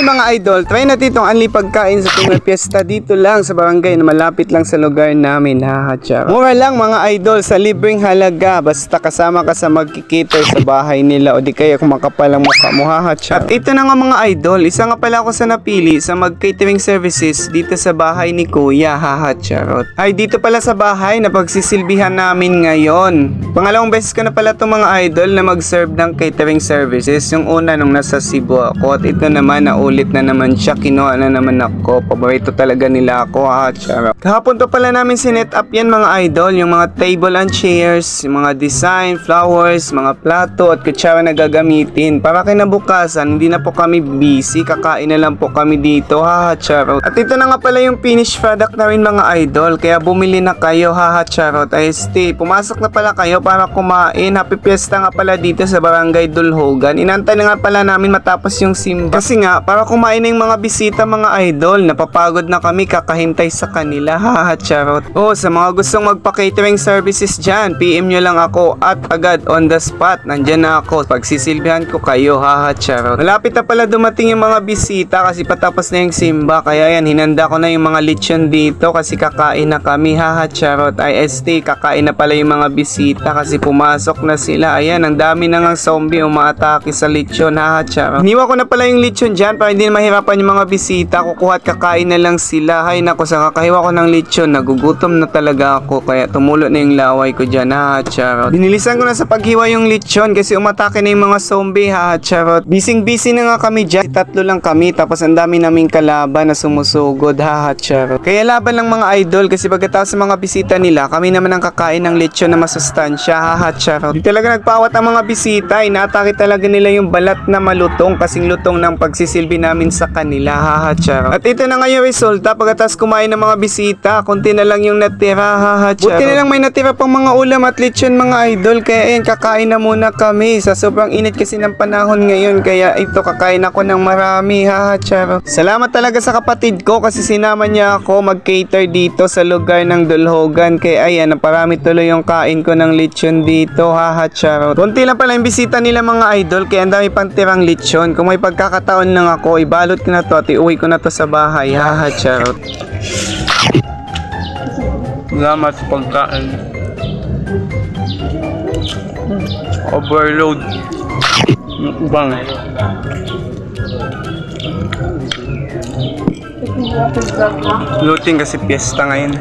Mga idol, try natin itong unli pagkain sa tuwing piyesta dito lang sa barangay na malapit lang sa lugar namin, hahatsyar. Mura lang mga idol, sa libreng halaga, basta kasama ka sa magkikater sa bahay nila o di kaya kung makapalang mukha mo, hahatsyar. At ito na nga mga idol, isa nga pala ako sa napili sa mag-catering services dito sa bahay ni Kuya, hahatsyar. Ay dito pala sa bahay na pagsisilbihan namin ngayon. Pangalawang beses ko na pala itong mga idol na mag-serve ng catering services. Yung una nung nasa Cebu ako at ito naman na ulit na naman siya, kinuha na naman ako. Paborito talaga nila ako, charot. Kahapon pa pala namin sinet up yan mga idol, yung mga table and chairs, yung mga design, flowers, mga plato at kutsara na gagamitin. Para kinabukasan, hindi na po kami busy, kakain na lang po kami dito, charot. At ito na nga pala yung finished product na rin mga idol, kaya bumili na kayo, charot. Ay stay, pumasok na pala kayo para kumain. Happy Fiesta nga pala dito sa Barangay Dulhogan. Inantay na nga pala namin matapos yung simba. Kasi nga, para kumain na yung mga bisita mga idol, napapagod na kami kakahintay sa kanila, charot. Oh, sa mga gustong magpa-catering services dyan, PM nyo lang ako at agad on the spot, nandyan na ako. Pagsisilbihan ko kayo, charot. Malapit na pala dumating yung mga bisita kasi patapos na yung simba, kaya yan, hinanda ko na yung mga lechon dito kasi kakain na kami, charot. IST, kakain na pala yung mga bisita kasi pumasok na sila. Ayan, ang dami na ngang zombie umaatake sa lechon, charot. Iniwan ko na pala yung lechon dyan para hindi na mahirapan yung mga bisita. Kukuha at kakain na lang sila. Hay nako, sa kakahiwa ko ng lechon, nagugutom na talaga ako kaya tumulo na yung laway ko dyan, charot. Binilisan ko na sa paghiwa yung lechon kasi umatake na yung mga zombie, charot. Busy na nga kami dyan. Tatlo lang kami tapos ang dami naming kalaban na sumusugod, charot. Kaya laban lang mga idol kasi pagkatapos sa mga bisita nila, kami naman ang kakain ng lechon na masustansya, charot. Di talaga nagpawat ang mga bisita, inatake talaga nila yung balat na malutong kasing lutong ng pagsisilbi namin sa kanila, charot. At ito na nga yung resulta pagkatapos kumain ng mga bisita, konti na lang yung natira, charot. Buti na lang may natira pang mga ulam at lechon mga idol, kaya ayan, kakain na muna kami sa sobrang init kasi ng panahon ngayon, kaya ito kakain ako ng marami, charot. Salamat talaga sa kapatid ko kasi sinama niya ako mag-cater dito sa lugar ng Dulhogan, kaya ayan, naparami tuloy yung kain ko ng lechon dito, charot. Konti lang pala yung bisita nila mga idol, kaya ang dami pang tirang lechon. Kung may pagkakataon lang ako, ibalot ko na to at iuwi ko na to sa bahay, charot. Salamat sa pagkain. Overload. Bang. Looting kasi piyesta ngayon.